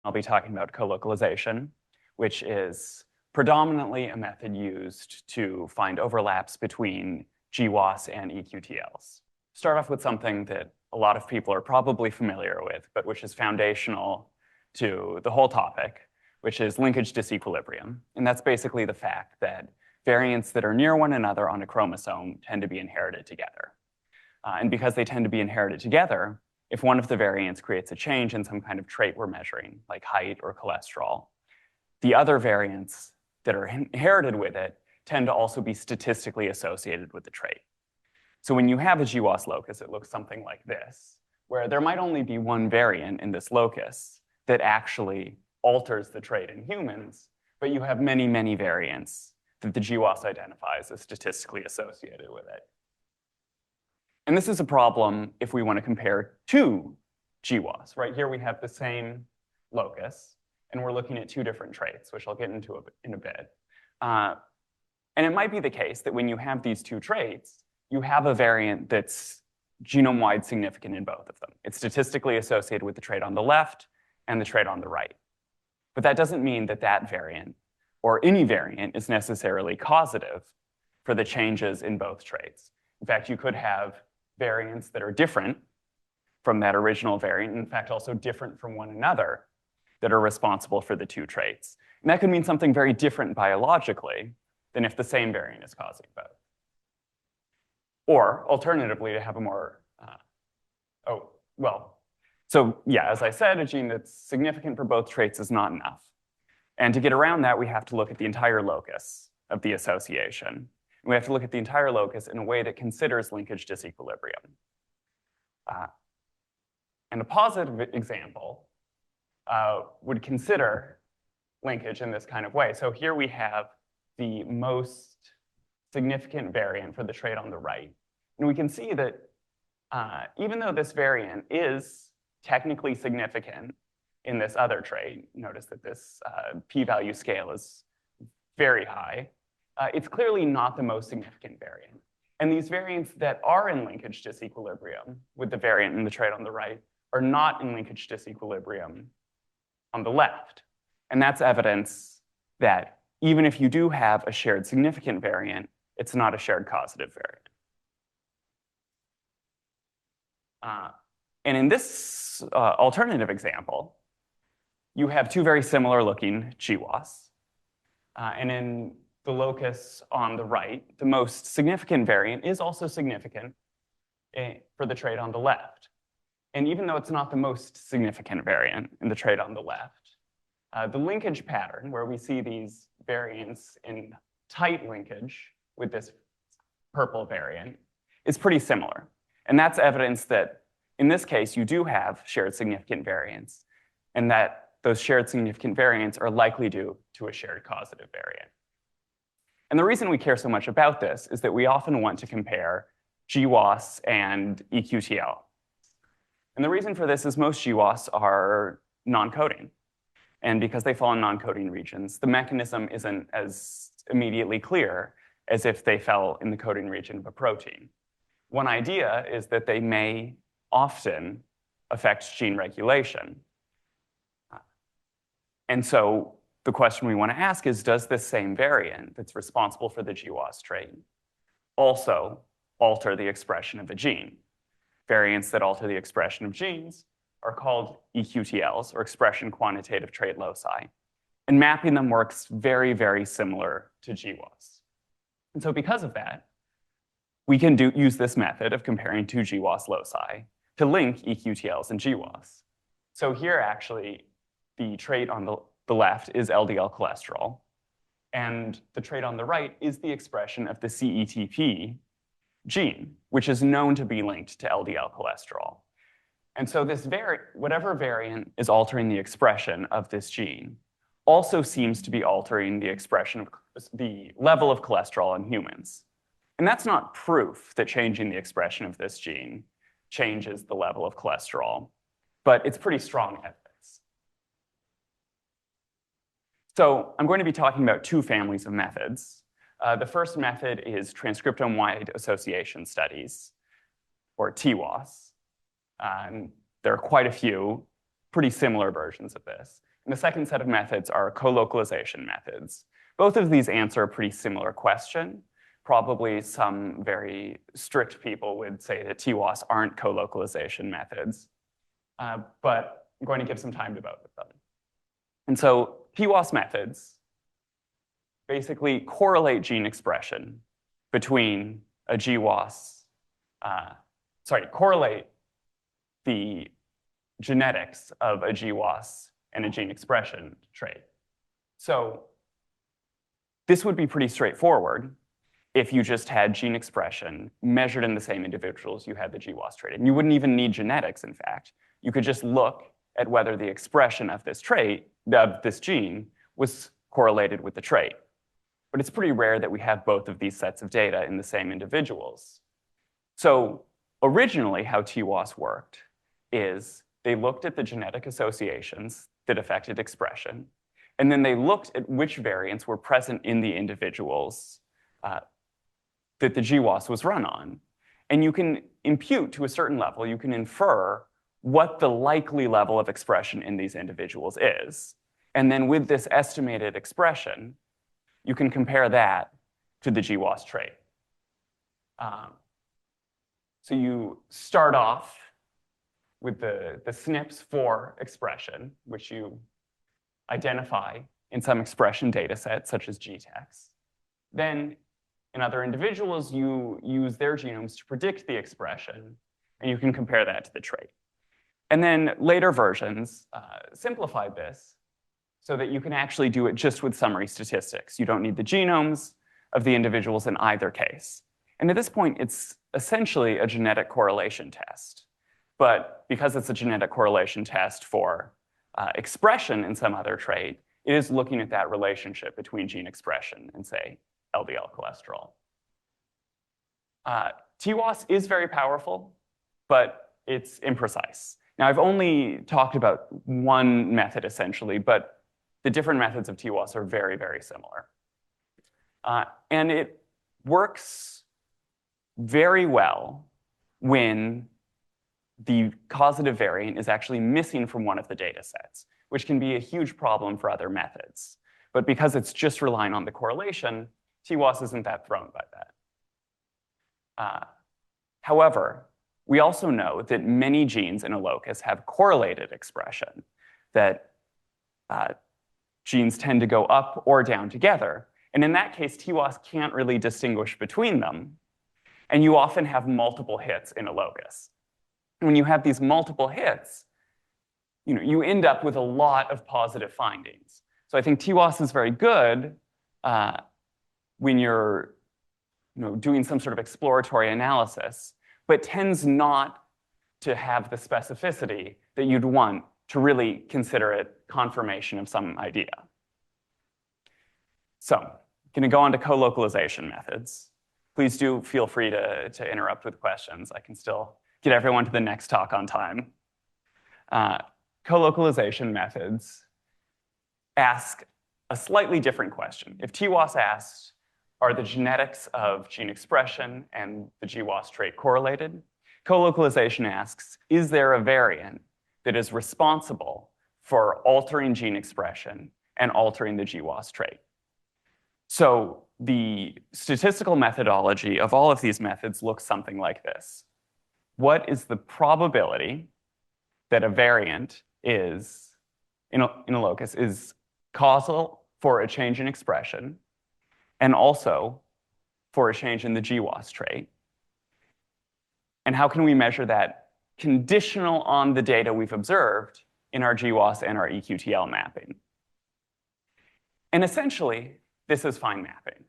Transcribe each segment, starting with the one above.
I'll be talking about colocalization, which is predominantly a method used to find overlaps between GWAS and eQTLs. Start off with something that a lot of people are probably familiar with, but which is foundational to the whole topic, which is linkage disequilibrium. And that's basically the fact that variants that are near one another on a chromosome tend to be inherited together. And because they tend to be inherited together, if one of the variants creates a change in some kind of trait we're measuring, like height or cholesterol, the other variants that are inherited with it tend to also be statistically associated with the trait. So when you have a GWAS locus, it looks something like this, where there might only be one variant in this locus that actually alters the trait in humans, but you have many, many variants that the GWAS identifies as statistically associated with it. And this is a problem if we want to compare two GWAS. Right here we have the same locus, and we're looking at two different traits, which I'll get into in a bit. And it might be the case that when you have these two traits, you have a variant that's genome-wide significant in both of them. It's statistically associated with the trait on the left and the trait on the right. But that doesn't mean that that variant, or any variant, is necessarily causative for the changes in both traits. In fact, you could have variants that are different from that original variant, in fact, also different from one another, that are responsible for the two traits. And that could mean something very different biologically than if the same variant is causing both. Or, alternatively, to have a more, so yeah, as I said, a gene that's significant for both traits is not enough. And to get around that, we have to look at the entire locus of the association. And we have to look at the entire locus in a way that considers linkage disequilibrium. And a positive example would consider linkage in this kind of way. So here we have the most significant variant for the trait on the right. And we can see that even though this variant is technically significant in this other trait, notice that this p-value scale is very high, it's clearly not the most significant variant. And these variants that are in linkage disequilibrium with the variant in the trait on the right are not in linkage disequilibrium on the left. And that's evidence that even if you do have a shared significant variant, it's not a shared causative variant. And in this alternative example, you have two very similar looking GWAS. And in the locus on the right, the most significant variant is also significant for the trait on the left. And even though it's not the most significant variant in the trait on the left, the linkage pattern, where we see these variants in tight linkage with this purple variant, is pretty similar. And that's evidence that, in this case, you do have shared significant variants, and that those shared significant variants are likely due to a shared causative variant. And the reason we care so much about this is that we often want to compare GWAS and eQTL. And the reason for this is most GWAS are non-coding. And because they fall in non-coding regions, the mechanism isn't as immediately clear as if they fell in the coding region of a protein. One idea is that they may often affect gene regulation. And so the question we want to ask is, does this same variant that's responsible for the GWAS trait also alter the expression of a gene? Variants that alter the expression of genes are called eQTLs, or expression quantitative trait loci. And mapping them works very, very similar to GWAS. And so because of that, we can use this method of comparing two GWAS loci to link eQTLs and GWAS. So here, actually, the trait on the left is LDL cholesterol, and the trait on the right is the expression of the CETP gene, which is known to be linked to LDL cholesterol. And so this whatever variant is altering the expression of this gene also seems to be altering the expression of the level of cholesterol in humans. And that's not proof that changing the expression of this gene changes the level of cholesterol, but it's pretty strong evidence. So I'm going to be talking about two families of methods. The first method is transcriptome-wide association studies, or TWAS. There are quite a few pretty similar versions of this. And the second set of methods are colocalization methods. Both of these answer a pretty similar question. Probably some very strict people would say that TWAS aren't colocalization methods, but I'm going to give some time to both of them. And so TWAS methods basically correlate gene expression between a GWAS, correlate the genetics of a GWAS and a gene expression trait. So this would be pretty straightforward if you just had gene expression measured in the same individuals you had the GWAS trait. And you wouldn't even need genetics, in fact. You could just look at whether the expression of this trait, of this gene, was correlated with the trait. But it's pretty rare that we have both of these sets of data in the same individuals. So originally, how TWAS worked is they looked at the genetic associations that affected expression, and then they looked at which variants were present in the individuals that the GWAS was run on. And you can impute to a certain level, you can infer what the likely level of expression in these individuals is. And then with this estimated expression, you can compare that to the GWAS trait. So you start off with the SNPs for expression, which you identify in some expression data set, such as GTEx. Then in other individuals, you use their genomes to predict the expression, and you can compare that to the trait. And then later versions simplified this so that you can actually do it just with summary statistics. You don't need the genomes of the individuals in either case. And at this point, it's essentially a genetic correlation test. But because it's a genetic correlation test for expression in some other trait, it is looking at that relationship between gene expression and, say, LDL cholesterol. TWAS is very powerful, but it's imprecise. Now, I've only talked about one method, essentially, but the different methods of TWAS are very, very similar. And it works very well when the causative variant is actually missing from one of the data sets, which can be a huge problem for other methods. But because it's just relying on the correlation, TWAS isn't that thrown by that. However, we also know that many genes in a locus have correlated expression, that genes tend to go up or down together. And in that case, TWAS can't really distinguish between them. And you often have multiple hits in a locus. When you have these multiple hits, you end up with a lot of positive findings. So I think TWAS is very good when you're doing some sort of exploratory analysis, but tends not to have the specificity that you'd want to really consider it confirmation of some idea. So I'm going to go on to colocalization methods. Please do feel free to interrupt with questions. I can still get everyone to the next talk on time. Colocalization methods ask a slightly different question. If TWAS asked, are the genetics of gene expression and the GWAS trait correlated? Colocalization asks, is there a variant that is responsible for altering gene expression and altering the GWAS trait? So the statistical methodology of all of these methods looks something like this. What is the probability that a variant is, in a locus, is causal for a change in expression and also for a change in the GWAS trait? And how can we measure that conditional on the data we've observed in our GWAS and our eQTL mapping? And essentially, this is fine mapping,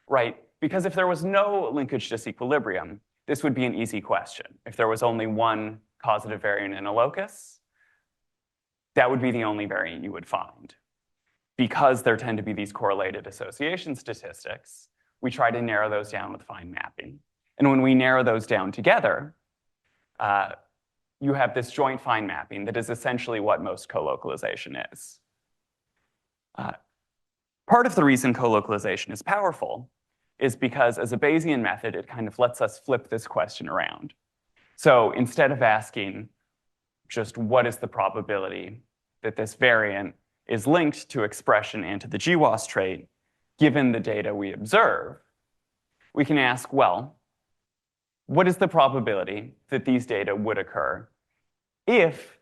right? Because if there was no linkage disequilibrium, this would be an easy question. If there was only one causative variant in a locus, that would be the only variant you would find. Because there tend to be these correlated association statistics, we try to narrow those down with fine mapping. And when we narrow those down together, you have this joint fine mapping that is essentially what most colocalization is. Part of the reason colocalization is powerful is because as a Bayesian method, it kind of lets us flip this question around. So instead of asking, just what is the probability that this variant is linked to expression and to the GWAS trait, given the data we observe, we can ask, well, what is the probability that these data would occur if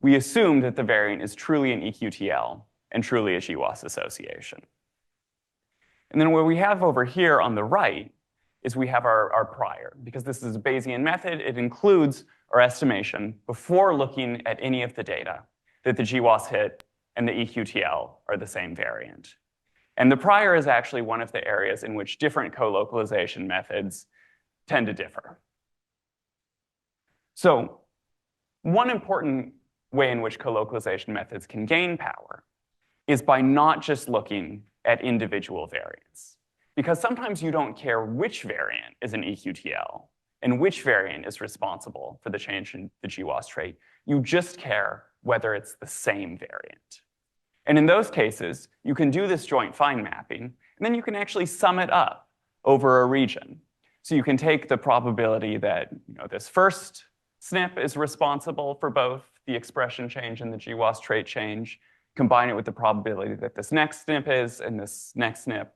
we assume that the variant is truly an eQTL and truly a GWAS association? And then what we have over here on the right is we have our prior. Because this is a Bayesian method, it includes our estimation before looking at any of the data that the GWAS hit and the eQTL are the same variant. And the prior is actually one of the areas in which different colocalization methods tend to differ. So one important way in which colocalization methods can gain power is by not just looking at individual variants. Because sometimes you don't care which variant is an eQTL and which variant is responsible for the change in the GWAS trait. You just care whether it's the same variant. And in those cases, you can do this joint find mapping, and then you can actually sum it up over a region. So you can take the probability that this first SNP is responsible for both the expression change and the GWAS trait change, combine it with the probability that this next SNP is, and this next SNP,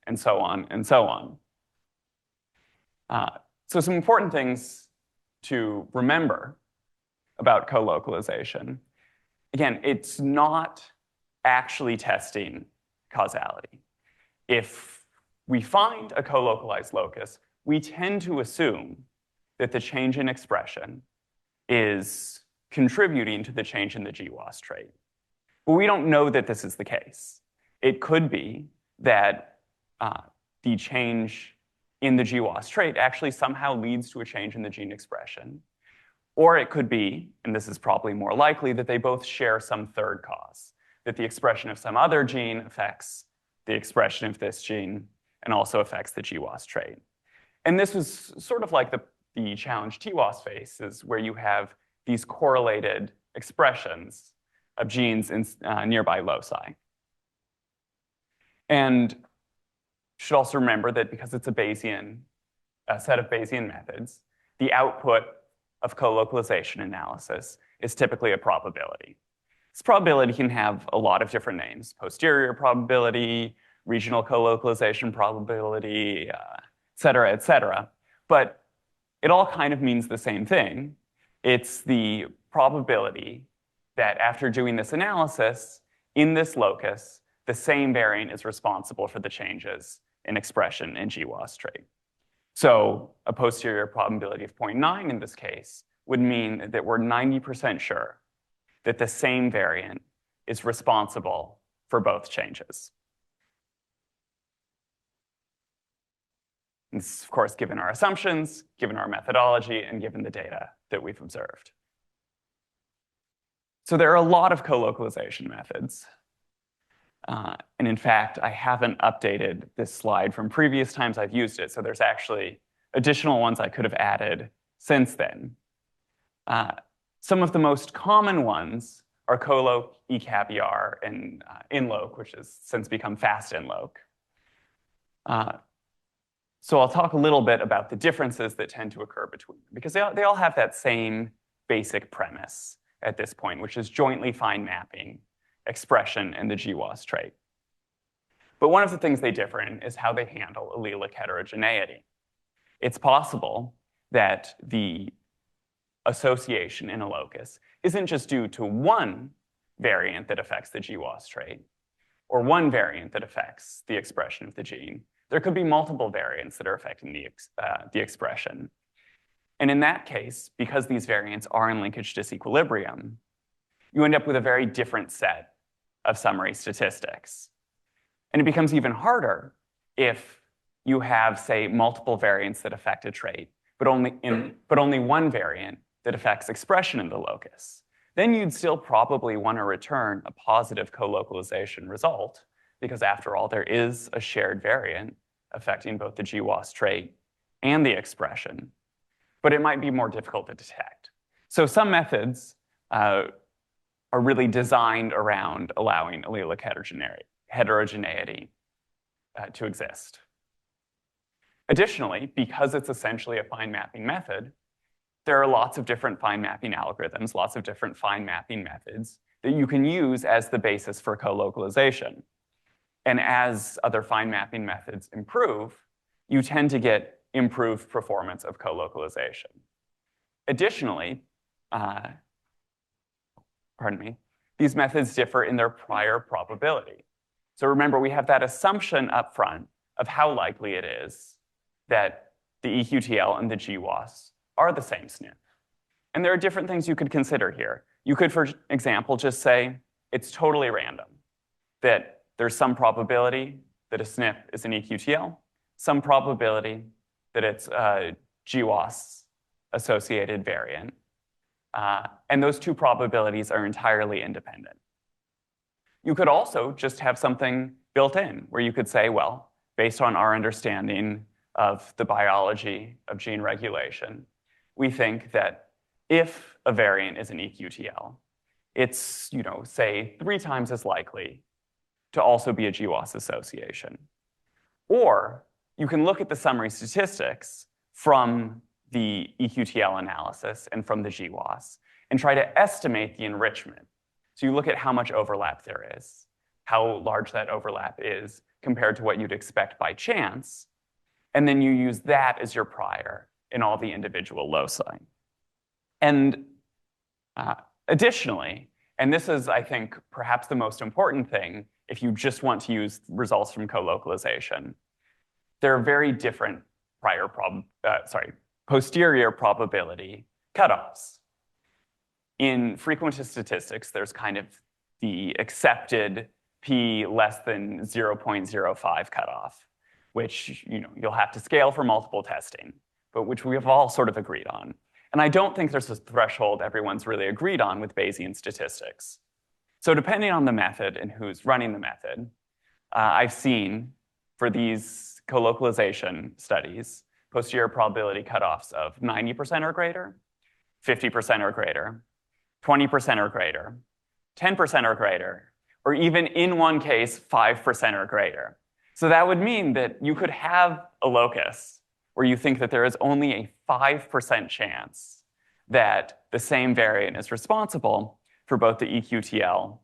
and so on, and so on. So some important things to remember about colocalization. Again, it's not actually testing causality. If we find a colocalized locus, we tend to assume that the change in expression is contributing to the change in the GWAS trait. But we don't know that this is the case. It could be that the change in the GWAS trait actually somehow leads to a change in the gene expression. Or it could be, and this is probably more likely, that they both share some third cause, that the expression of some other gene affects the expression of this gene and also affects the GWAS trait. And this was sort of like the challenge TWAS faces, where you have these correlated expressions of genes in nearby loci. And you should also remember that because it's a set of Bayesian methods, the output of colocalization analysis is typically a probability. This probability can have a lot of different names: posterior probability, regional colocalization probability, et cetera, et cetera. But it all kind of means the same thing. It's the probability that after doing this analysis, in this locus, the same variant is responsible for the changes in expression in GWAS trait. So a posterior probability of 0.9 in this case would mean that we're 90% sure that the same variant is responsible for both changes. And this is, of course, given our assumptions, given our methodology, and given the data that we've observed. So there are a lot of colocalization methods. And in fact, I haven't updated this slide from previous times I've used it, so there's actually additional ones I could have added since then. Some of the most common ones are coloc, eCaviar, and inloc, which has since become fast inloc. So I'll talk a little bit about the differences that tend to occur between them, because they all have that same basic premise at this point, which is jointly find mapping expression and the GWAS trait. But one of the things they differ in is how they handle allelic heterogeneity. It's possible that the association in a locus isn't just due to one variant that affects the GWAS trait, or one variant that affects the expression of the gene. There could be multiple variants that are affecting the expression. And in that case, because these variants are in linkage disequilibrium, you end up with a very different set of summary statistics. And it becomes even harder if you have, say, multiple variants that affect a trait, but only one variant that affects expression in the locus. Then you'd still probably want to return a positive colocalization result, because after all, there is a shared variant affecting both the GWAS trait and the expression. But it might be more difficult to detect. So some methods are really designed around allowing allelic heterogeneity to exist. Additionally, because it's essentially a find mapping method, there are lots of different fine mapping algorithms, lots of different fine mapping methods that you can use as the basis for colocalization. And as other fine mapping methods improve, you tend to get improved performance of colocalization. Additionally, these methods differ in their prior probability. So remember, we have that assumption up front of how likely it is that the eQTL and the GWAS are the same SNP. And there are different things you could consider here. You could, for example, just say it's totally random, that there's some probability that a SNP is an eQTL, some probability that it's a GWAS-associated variant, and those two probabilities are entirely independent. You could also just have something built in where you could say, well, based on our understanding of the biology of gene regulation, we think that if a variant is an eQTL, it's, say 3 times as likely to also be a GWAS association. Or you can look at the summary statistics from the eQTL analysis and from the GWAS and try to estimate the enrichment. So you look at how much overlap there is, how large that overlap is compared to what you'd expect by chance, and then you use that as your prior in all the individual loci. And additionally, and this is, I think, perhaps the most important thing if you just want to use results from colocalization, there are very different posterior probability cutoffs. In frequentist statistics, there's kind of the accepted p less than 0.05 cutoff, which you'll have to scale for multiple testing, but which we have all sort of agreed on. And I don't think there's a threshold everyone's really agreed on with Bayesian statistics. So depending on the method and who's running the method, I've seen for these colocalization studies, posterior probability cutoffs of 90% or greater, 50% or greater, 20% or greater, 10% or greater, or even in one case, 5% or greater. So that would mean that you could have a locus where you think that there is only a 5% chance that the same variant is responsible for both the eQTL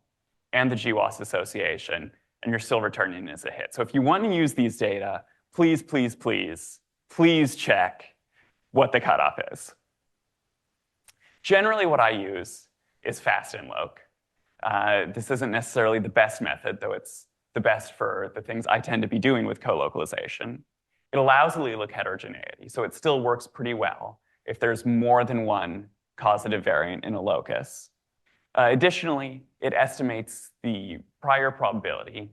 and the GWAS association, and you're still returning as a hit. So if you want to use these data, please, please, please, please check what the cutoff is. Generally, what I use is fast and loc. This isn't necessarily the best method, though it's the best for the things I tend to be doing with colocalization. It allows allelic heterogeneity, so it still works pretty well if there's more than one causative variant in a locus. Additionally, it estimates the prior probability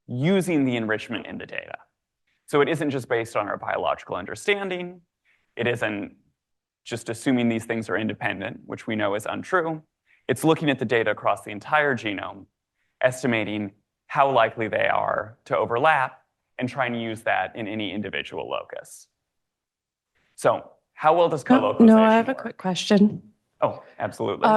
using the enrichment in the data. So it isn't just based on our biological understanding. It isn't just assuming these things are independent, which we know is untrue. It's looking at the data across the entire genome, estimating how likely they are to overlap, and trying to use that in any individual locus. So how well does colocalization No, I have work? a quick question. Oh, absolutely.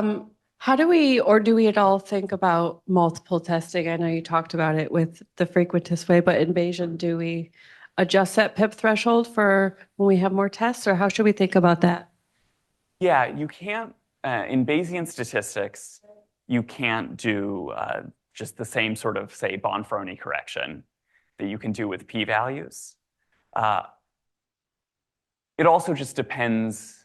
How do we, or do we at all think about multiple testing? I know you talked about it with the frequentist way, but in Bayesian, do we adjust that PIP threshold for when we have more tests, or how should we think about that? Yeah, you can't, in Bayesian statistics, you can't do just the same sort of, say, Bonferroni correction that you can do with p-values. It also just depends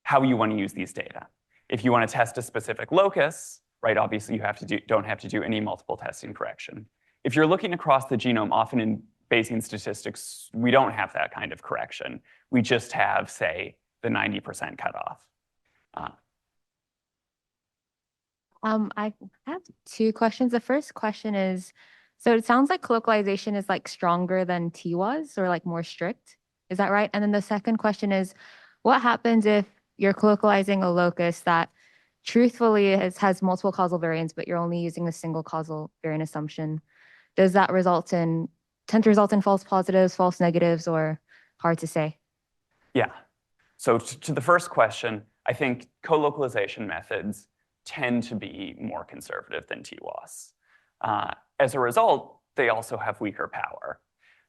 how you want to use these data. If you want to test a specific locus, right, obviously you don't have to do any multiple testing correction. If you're looking across the genome, often in Bayesian statistics, we don't have that kind of correction. We just have, say, the 90% cutoff. I have 2 questions. The first question is, so it sounds like colocalization is like stronger than TWAS or like more strict. Is that right? And then the second question is, what happens if you're colocalizing a locus that truthfully has multiple causal variants, but you're only using a single causal variant assumption? Does that tend to result in false positives, false negatives, or hard to say? Yeah. So to the first question, I think colocalization methods tend to be more conservative than TWAS. As a result, they also have weaker power.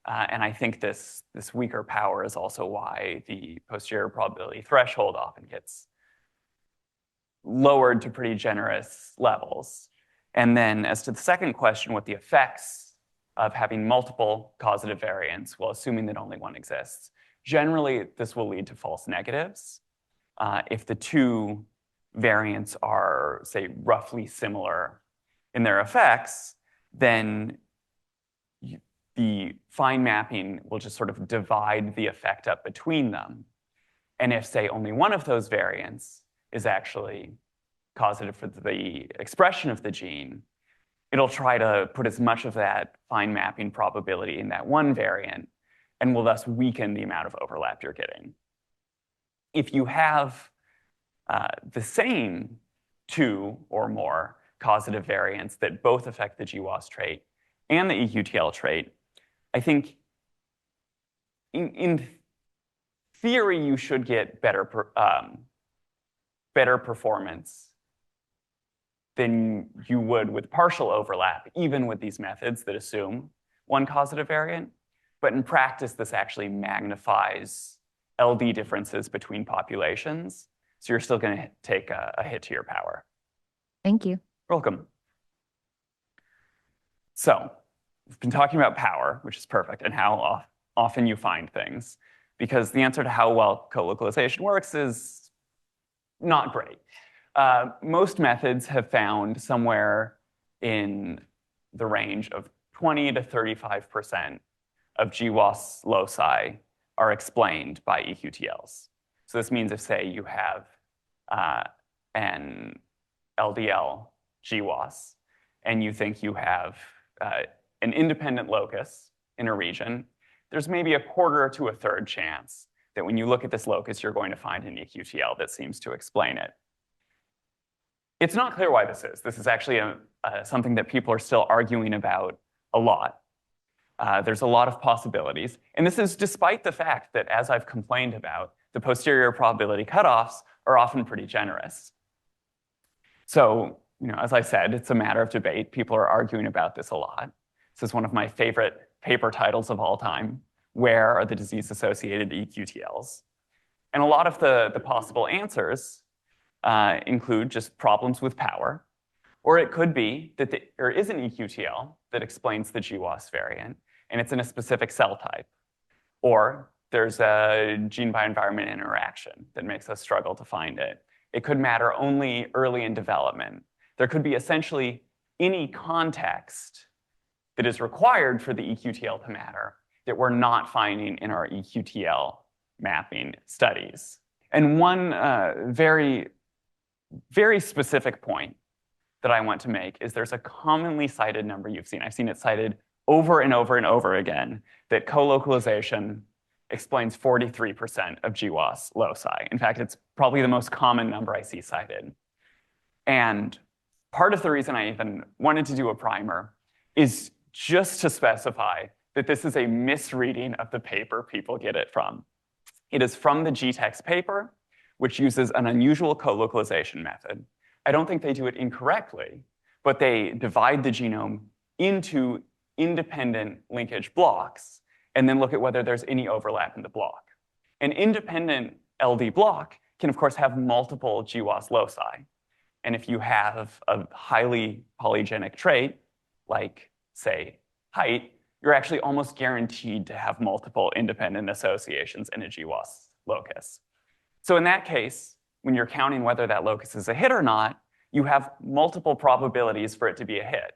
And I think this weaker power is also why the posterior probability threshold often gets lowered to pretty generous levels. And then as to the second question, what the effects of having multiple causative variants, well, assuming that only one exists, generally this will lead to false negatives. If the two variants are, say, roughly similar in their effects, then the fine mapping will just sort of divide the effect up between them. And if, say, only one of those variants is actually causative for the expression of the gene, it'll try to put as much of that fine mapping probability in that one variant and will thus weaken the amount of overlap you're getting. If you have the same two or more causative variants that both affect the GWAS trait and the eQTL trait, I think in theory you should get better performance than you would with partial overlap, even with these methods that assume one causative variant. But in practice, this actually magnifies LD differences between populations. So you're still going to take a hit to your power. Thank you. Welcome. So we've been talking about power, which is perfect, and how often you find things, because the answer to how well colocalization works is not great. Most methods have found somewhere in the range of 20 to 35% of GWAS loci are explained by eQTLs. So this means if, say, you have an LDL GWAS and you think you have an independent locus in a region, there's maybe a quarter to a third chance that when you look at this locus, you're going to find an eQTL that seems to explain it. It's not clear why this is. This is actually something that people are still arguing about a lot. There's a lot of possibilities. And this is despite the fact that, as I've complained about, the posterior probability cutoffs are often pretty generous. So, as I said, it's a matter of debate. People are arguing about this a lot. This is one of my favorite paper titles of all time. Where are the disease-associated eQTLs? And a lot of the possible answers include just problems with power. Or it could be that there is an eQTL that explains the GWAS variant, and it's in a specific cell type. Or there's a gene-by-environment interaction that makes us struggle to find it. It could matter only early in development. There could be essentially any context that is required for the eQTL to matter that we're not finding in our eQTL mapping studies. And one very, very specific point that I want to make is there's a commonly cited number you've seen. I've seen it cited over and over and over again that colocalization explains 43% of GWAS loci. In fact, it's probably the most common number I see cited. And part of the reason I even wanted to do a primer is just to specify that this is a misreading of the paper people get it from. It is from the GTEx paper, which uses an unusual colocalization method. I don't think they do it incorrectly, but they divide the genome into independent linkage blocks and then look at whether there's any overlap in the block. An independent LD block can, of course, have multiple GWAS loci. And if you have a highly polygenic trait, like, say, height, you're actually almost guaranteed to have multiple independent associations in a GWAS locus. So in that case, when you're counting whether that locus is a hit or not, you have multiple probabilities for it to be a hit.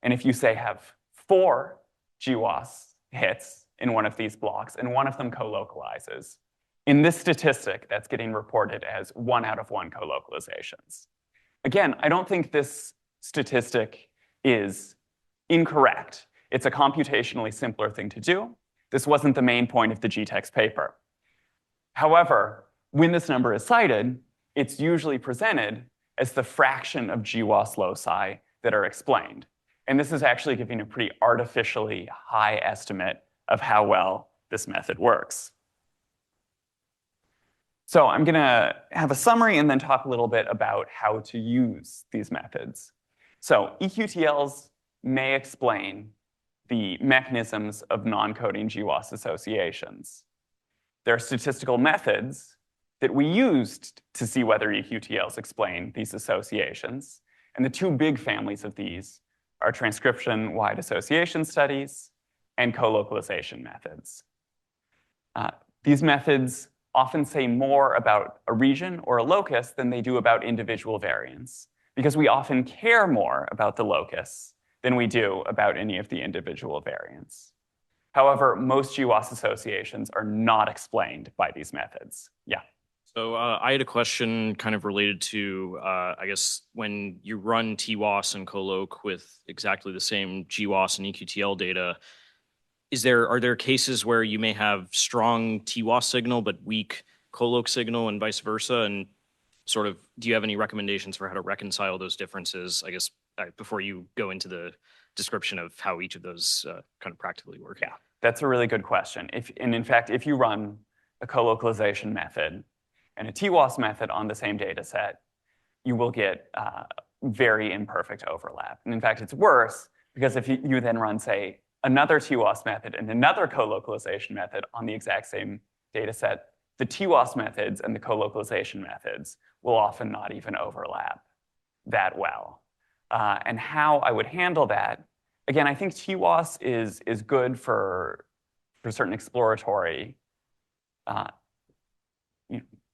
And if you, say, have 4 GWAS hits in one of these blocks and one of them colocalizes, in this statistic, that's getting reported as 1 out of 1 colocalizations. Again, I don't think this statistic is incorrect. It's a computationally simpler thing to do. This wasn't the main point of the GTEx paper. However, when this number is cited, it's usually presented as the fraction of GWAS loci that are explained. And this is actually giving a pretty artificially high estimate of how well this method works. So I'm going to have a summary and then talk a little bit about how to use these methods. So eQTLs may explain the mechanisms of non-coding GWAS associations. There are statistical methods that we used to see whether eQTLs explain these associations. And the two big families of these are transcription-wide association studies and colocalization methods. These methods often say more about a region or a locus than they do about individual variants, because we often care more about the locus than we do about any of the individual variants. However, most GWAS associations are not explained by these methods. Yeah. So I had a question kind of related to, I guess, when you run TWAS and Coloc with exactly the same GWAS and eQTL data, are there cases where you may have strong TWAS signal but weak Coloc signal and vice versa? And sort of, do you have any recommendations for how to reconcile those differences, I guess, before you go into the description of how each of those kind of practically work? Yeah, that's a really good question. And in fact, if you run a colocalization method and a TWAS method on the same data set, you will get very imperfect overlap. And in fact, it's worse because if you then run, say, another TWAS method and another colocalization method on the exact same data set, the TWAS methods and the colocalization methods will often not even overlap that well. And how I would handle that, again, I think TWAS is good for certain exploratory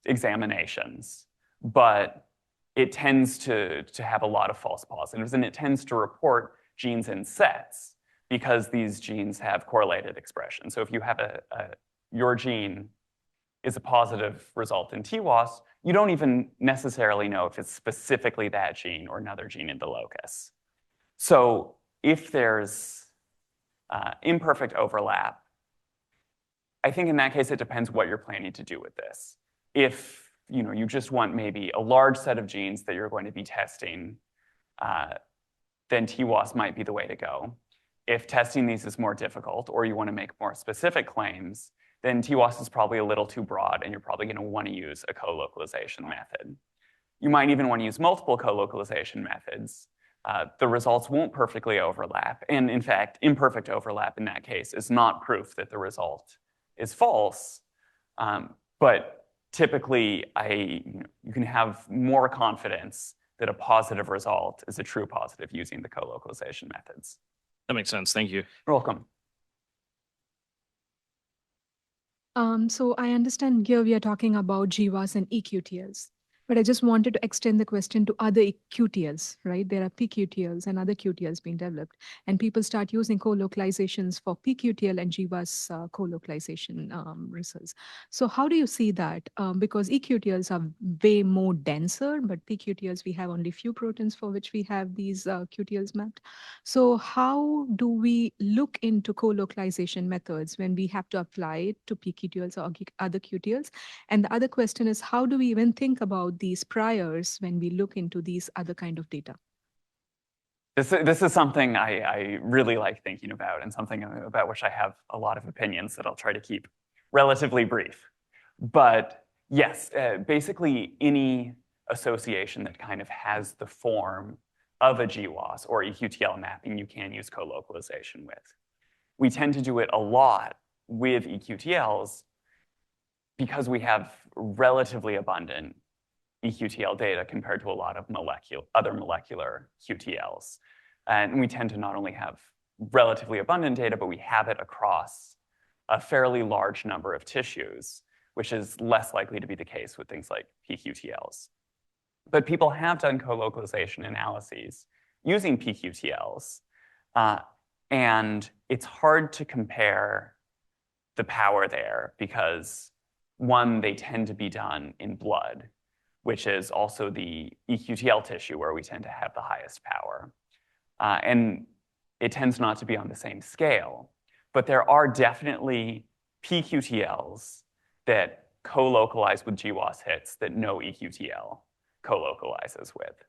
examinations, but it tends to have a lot of false positives, and it tends to report genes in sets because these genes have correlated expression. So if you have your gene is a positive result in TWAS, you don't even necessarily know if it's specifically that gene or another gene in the locus. So if there's imperfect overlap, I think in that case, it depends what you're planning to do with this. If you just want maybe a large set of genes that you're going to be testing, then TWAS might be the way to go. If testing these is more difficult or you want to make more specific claims, then TWAS is probably a little too broad and you're probably going to want to use a colocalization method. You might even want to use multiple colocalization methods. The results won't perfectly overlap. And in fact, imperfect overlap in that case is not proof that the result is false. But typically, you can have more confidence that a positive result is a true positive using the colocalization methods. That makes sense. Thank you. You're welcome. So I understand here we are talking about GWAS and eQTLs, but I just wanted to extend the question to other QTLs, right? There are pQTLs and other QTLs being developed, and people start using colocalizations for pQTL and GWAS colocalization results. So how do you see that? Because eQTLs are way more denser, but pQTLs, we have only few proteins for which we have these QTLs mapped. So how do we look into colocalization methods when we have to apply it to pQTLs or other QTLs? And the other question is, how do we even think about these priors when we look into these other kind of data? This is something I really like thinking about and something about which I have a lot of opinions that I'll try to keep relatively brief. But yes, basically any association that kind of has the form of a GWAS or eQTL mapping you can use colocalization with. We tend to do it a lot with eQTLs because we have relatively abundant eQTL data compared to a lot of other molecular QTLs. And we tend to not only have relatively abundant data, but we have it across a fairly large number of tissues, which is less likely to be the case with things like pQTLs. But people have done colocalization analyses using pQTLs, and it's hard to compare the power there because, one, they tend to be done in blood, which is also the eQTL tissue where we tend to have the highest power. And it tends not to be on the same scale. But there are definitely pQTLs that co-localize with GWAS hits that no eQTL co-localizes with.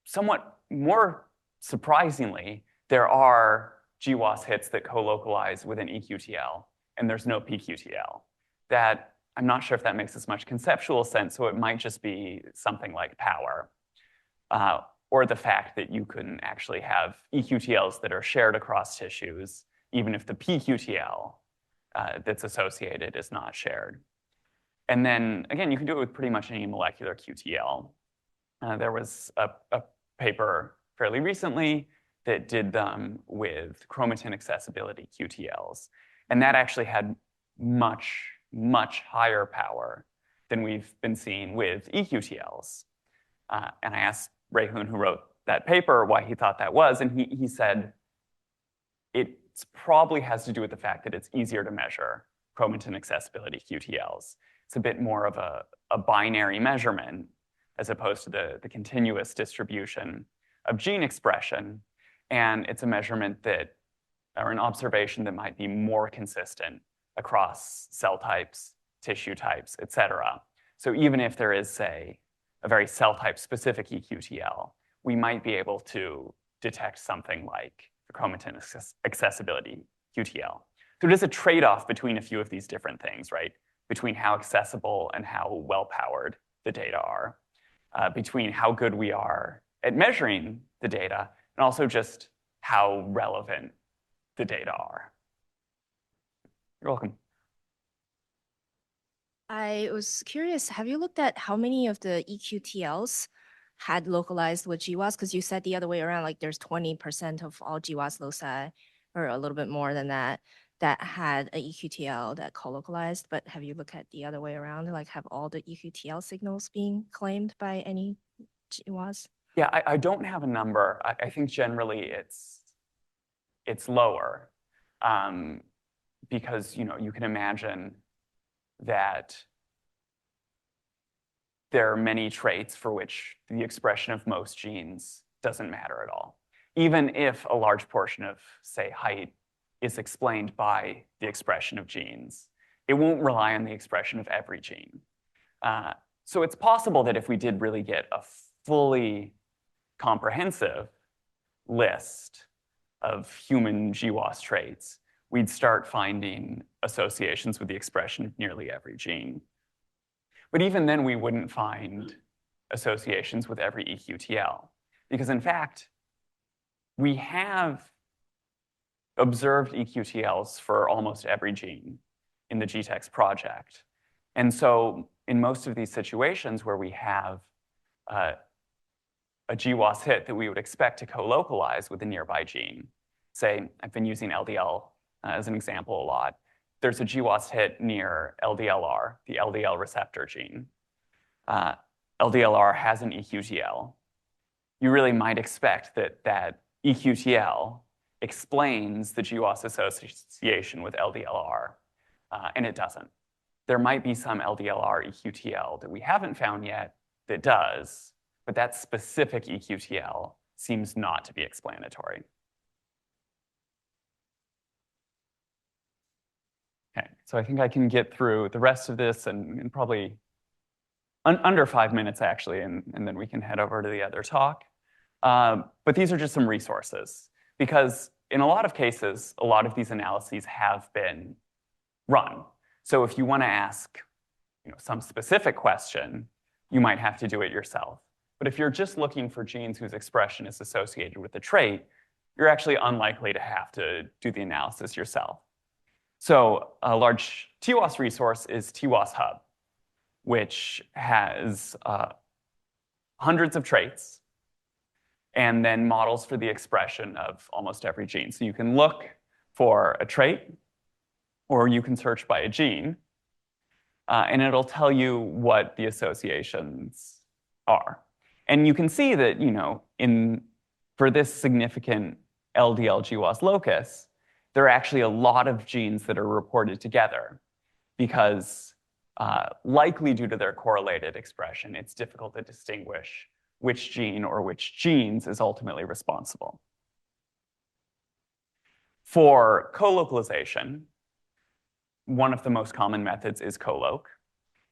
Somewhat more surprisingly, there are GWAS hits that co-localize with an eQTL, and there's no pQTL. That, I'm not sure if that makes as much conceptual sense, so it might just be something like power. or the fact that you can actually have eQTLs that are shared across tissues, even if the pQTL that's associated is not shared. And then, again, you can do it with pretty much any molecular QTL. There was a paper fairly recently that did them with chromatin accessibility QTLs. And that actually had much, much higher power than we've been seeing with eQTLs. And I asked Rayhoon, who wrote that paper, why he thought that was, and he said it probably has to do with the fact that it's easier to measure chromatin accessibility QTLs. It's a bit more of a binary measurement as opposed to the continuous distribution of gene expression. And it's a measurement that, or an observation that might be more consistent across cell types, tissue types, et cetera. So even if there is, say, a very cell type specific eQTL, we might be able to detect something like the chromatin accessibility QTL. So it is a trade-off between a few of these different things, right? Between how accessible and how well-powered the data are, between how good we are at measuring the data, and also just how relevant the data are. You're welcome. I was curious, have you looked at how many of the eQTLs had localized with GWAS? Because you said the other way around, like there's 20% of all GWAS loci, or a little bit more than that, that had an eQTL that colocalized. But have you looked at the other way around, like have all the eQTL signals being claimed by any GWAS? Yeah, I don't have a number. I think generally it's lower because you can imagine that there are many traits for which the expression of most genes doesn't matter at all. Even if a large portion of, say, height is explained by the expression of genes, it won't rely on the expression of every gene. So it's possible that if we did really get a fully comprehensive list of human GWAS traits, we'd start finding associations with the expression of nearly every gene. But even then, we wouldn't find associations with every eQTL, because in fact, we have observed eQTLs for almost every gene in the GTEx project. And so in most of these situations where we have a GWAS hit that we would expect to co-localize with a nearby gene, say, I've been using LDL as an example a lot. There's a GWAS hit near LDLR, the LDL receptor gene. LDLR has an eQTL. You really might expect that eQTL explains the GWAS association with LDLR, and it doesn't. There might be some LDLR eQTL that we haven't found yet that does, but that specific eQTL seems not to be explanatory. Okay, so I think I can get through the rest of this in probably under 5 minutes, actually, and then we can head over to the other talk. But these are just some resources, because in a lot of cases, a lot of these analyses have been run. So if you want to ask some specific question, you might have to do it yourself. But if you're just looking for genes whose expression is associated with the trait, you're actually unlikely to have to do the analysis yourself. So a large TWAS resource is TWAS Hub, which has hundreds of traits and then models for the expression of almost every gene. So you can look for a trait, or you can search by a gene, and it'll tell you what the associations are. And you can see that, for this significant LDL GWAS locus, there are actually a lot of genes that are reported together because, likely due to their correlated expression, it's difficult to distinguish which gene or which genes is ultimately responsible. For colocalization, one of the most common methods is coloc,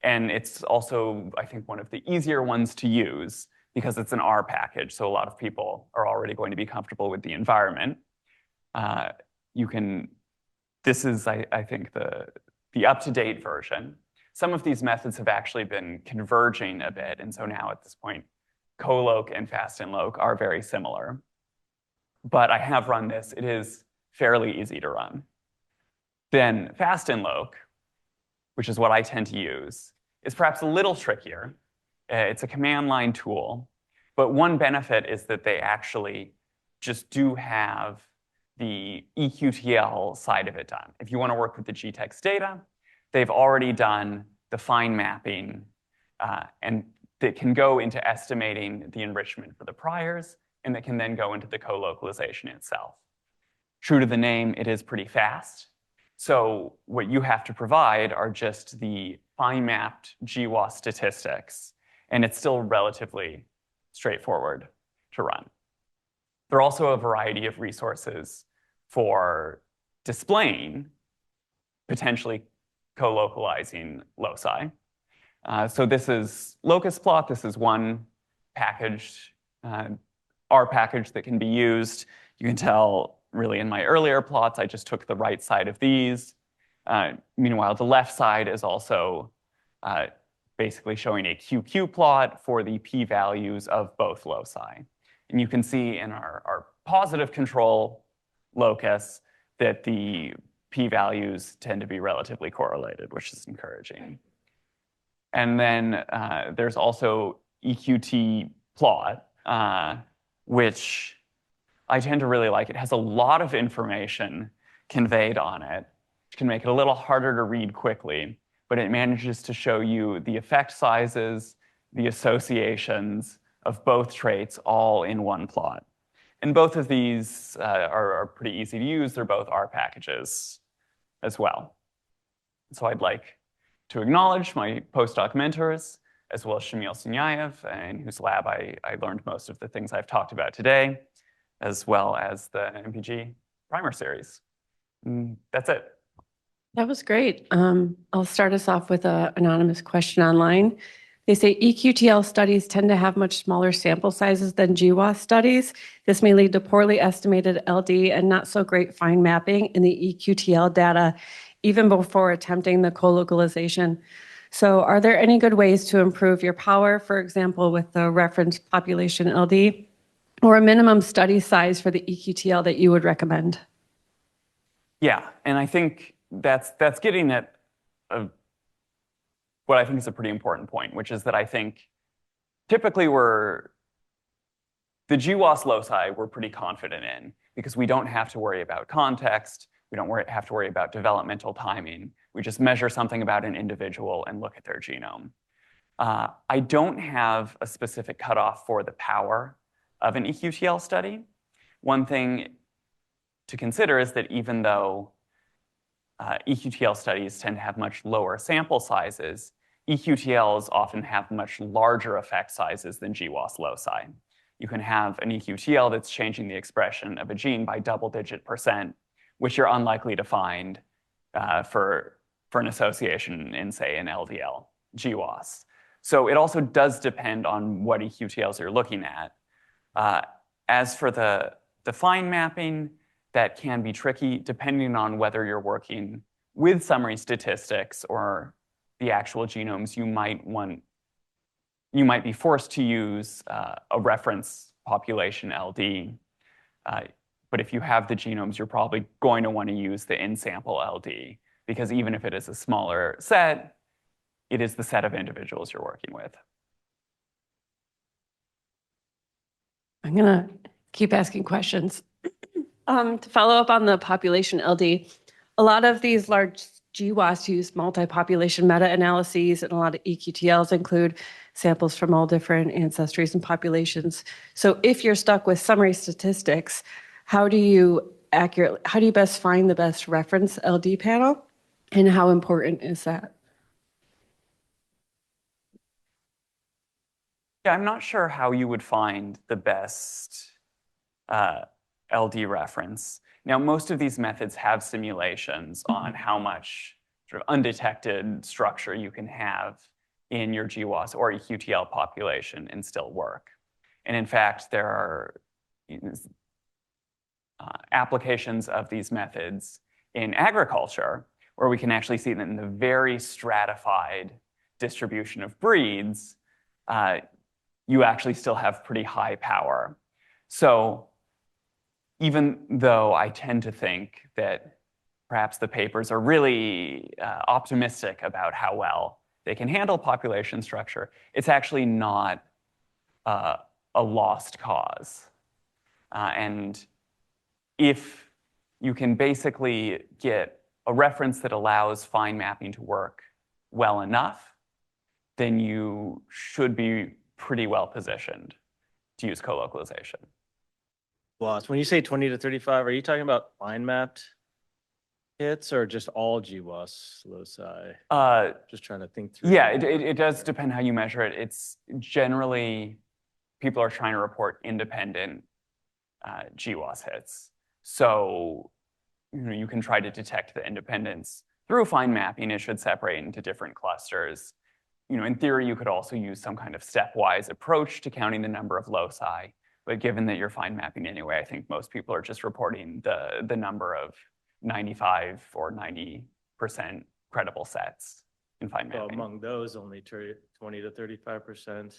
and it's also, I think, one of the easier ones to use because it's an R package, so a lot of people are already going to be comfortable with the environment. This is, I think, the up-to-date version. Some of these methods have actually been converging a bit, and so now at this point, Coloc and fast and loc are very similar. But I have run this. It is fairly easy to run. Then fast and loc, which is what I tend to use, is perhaps a little trickier. It's a command line tool. But one benefit is that they actually just do have the eQTL side of it done. If you want to work with the GTEx data, they've already done the fine mapping, and that can go into estimating the enrichment for the priors, and that can then go into the colocalization itself. True to the name, it is pretty fast. So what you have to provide are just the fine-mapped GWAS statistics, and it's still relatively straightforward to run. There are also a variety of resources for displaying potentially colocalizing loci. So this is locus plot. This is one package, R package that can be used. You can tell really in my earlier plots, I just took the right side of these. Meanwhile, the left side is also basically showing a QQ plot for the p-values of both loci. And you can see in our positive control locus that the p-values tend to be relatively correlated, which is encouraging. And then there's also eQT plot, which I tend to really like. It has a lot of information conveyed on it, which can make it a little harder to read quickly, but it manages to show you the effect sizes, the associations of both traits all in one plot. And both of these are pretty easy to use. They're both R packages as well. So I'd like to acknowledge my postdoc mentors, as well as Shamil Sunyaev, in whose lab I learned most of the things I've talked about today, as well as the MPG Primer series. That's it. That was great. I'll start us off with an anonymous question online. They say eQTL studies tend to have much smaller sample sizes than GWAS studies. This may lead to poorly estimated LD and not so great fine mapping in the eQTL data, even before attempting the colocalization. So are there any good ways to improve your power, for example, with the reference population LD, or a minimum study size for the eQTL that you would recommend? Yeah, and I think that's getting at what I think is a pretty important point, which is that I think typically the GWAS loci we're pretty confident in because we don't have to worry about context. We don't have to worry about developmental timing. We just measure something about an individual and look at their genome. I don't have a specific cutoff for the power of an eQTL study. One thing to consider is that even though eQTL studies tend to have much lower sample sizes, eQTLs often have much larger effect sizes than GWAS loci. You can have an eQTL that's changing the expression of a gene by double-digit %, which you're unlikely to find for an association in, say, an LDL GWAS. So it also does depend on what eQTLs you're looking at. As for the fine mapping, that can be tricky depending on whether you're working with summary statistics or the actual genomes. You might be forced to use a reference population LD. But if you have the genomes, you're probably going to want to use the in-sample LD, because even if it is a smaller set, it is the set of individuals you're working with. I'm going to keep asking questions. To follow up on the population LD, a lot of these large GWAS use multi-population meta-analyses, and a lot of eQTLs include samples from all different ancestries and populations. So if you're stuck with summary statistics, how do you best find the best reference LD panel, and how important is that? Yeah, I'm not sure how you would find the best LD reference. Now, most of these methods have simulations on how much sort of undetected structure you can have in your GWAS or eQTL population and still work. And in fact, there are applications of these methods in agriculture where we can actually see that in the very stratified distribution of breeds, you actually still have pretty high power. So even though I tend to think that perhaps the papers are really optimistic about how well they can handle population structure, it's actually not a lost cause. And if you can basically get a reference that allows fine mapping to work well enough, then you should be pretty well positioned to use colocalization. GWAS, when you say 20 to 35, are you talking about fine mapped hits or just all GWAS loci? Just trying to think through. Yeah, it does depend how you measure it. It's generally, people are trying to report independent GWAS hits. So you can try to detect the independence through fine mapping. It should separate into different clusters. In theory, you could also use some kind of stepwise approach to counting the number of loci. But given that you're fine mapping anyway, I think most people are just reporting the number of 95 or 90% credible sets in fine So mapping. among those, only 20 to 35%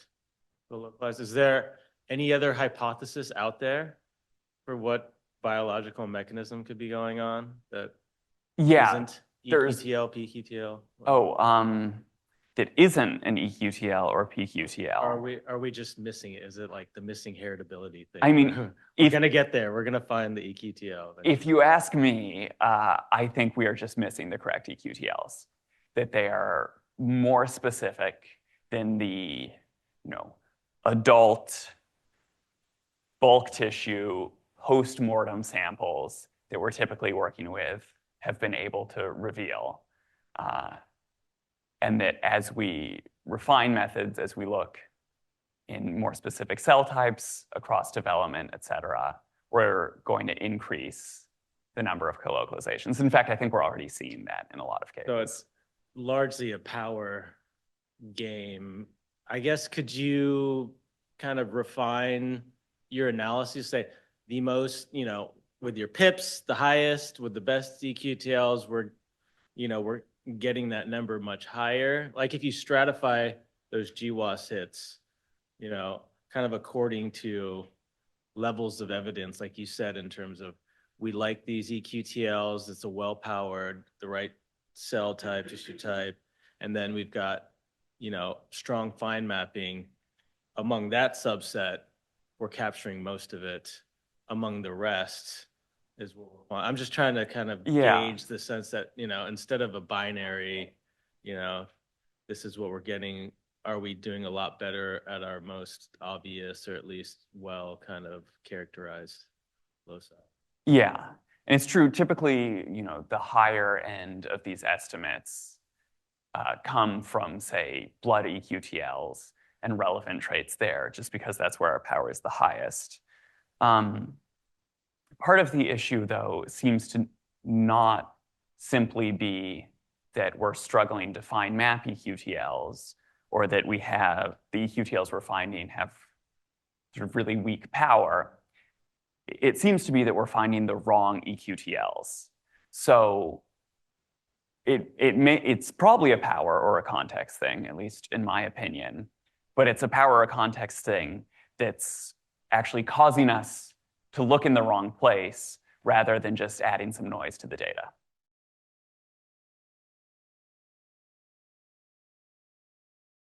will localize. Is there any other hypothesis out there for what biological mechanism could be going on that isn't there's- eQTL, pQTL? That isn't an eQTL or pQTL. Are we just missing it? Is it like the missing heritability thing? I mean, we're if- gonna get there. We're gonna find the eQTL. If you ask me, I think we are just missing the correct eQTLs, that they are more specific than the adult bulk tissue post-mortem samples that we're typically working with have been able to reveal. And that as we refine methods, as we look in more specific cell types across development, et cetera, we're going to increase the number of colocalizations. In fact, I think we're already seeing that in a lot of cases. So it's largely a power game. I guess, could you kind of refine your analysis, say the most, with your pips, the highest, with the best eQTLs, we're getting that number much higher. Like if you stratify those GWAS hits, kind of according to levels of evidence, like you said, in terms of we like these eQTLs, it's a well-powered, the right cell type, tissue type, and then we've got, strong fine mapping. Among that subset, we're capturing most of it. Among the rest is what we're, I'm just trying to kind of gauge the sense that, instead of a binary, this is what we're getting. Are we doing a lot better at our most obvious, or at least well kind of characterized loci? Yeah, and it's true. Typically, the higher end of these estimates come from, say, blood eQTLs and relevant traits there, just because that's where our power is the highest. Part of the issue, though, seems to not simply be that we're struggling to find map eQTLs, or that we have the eQTLs we're finding have sort of really weak power. It seems to be that we're finding the wrong eQTLs. So it's probably a power or a context thing, at least in my opinion, but it's a power or a context thing that's actually causing us to look in the wrong place rather than just adding some noise to the data.